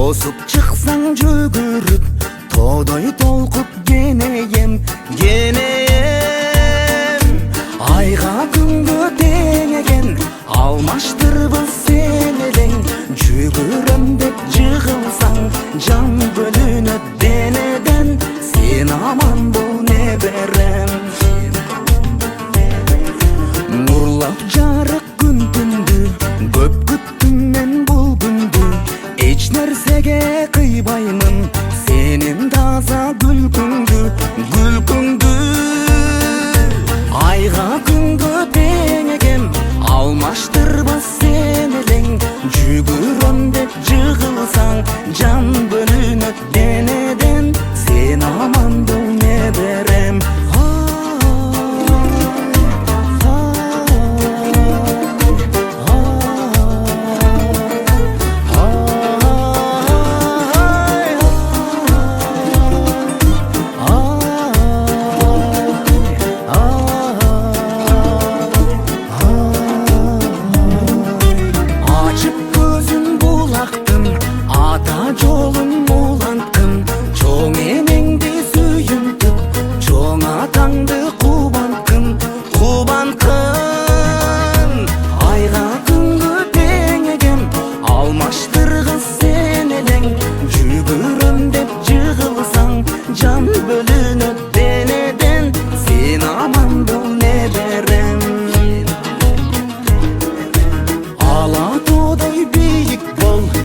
тосуп чыксаң жүгүрүп, тоодой толкуп кенейем, айга күнгө тең экен, алмаштырбыз сен элең. Жүгүрөм деп жыгылсаң, жан бөлүнөт денеден, сен аман бол неберем. Нурлап жарык күн түндү, көп күттүм мен бул күндү. Эч нерсеге кыйбаймын сенин таза күлкүңдү. Айга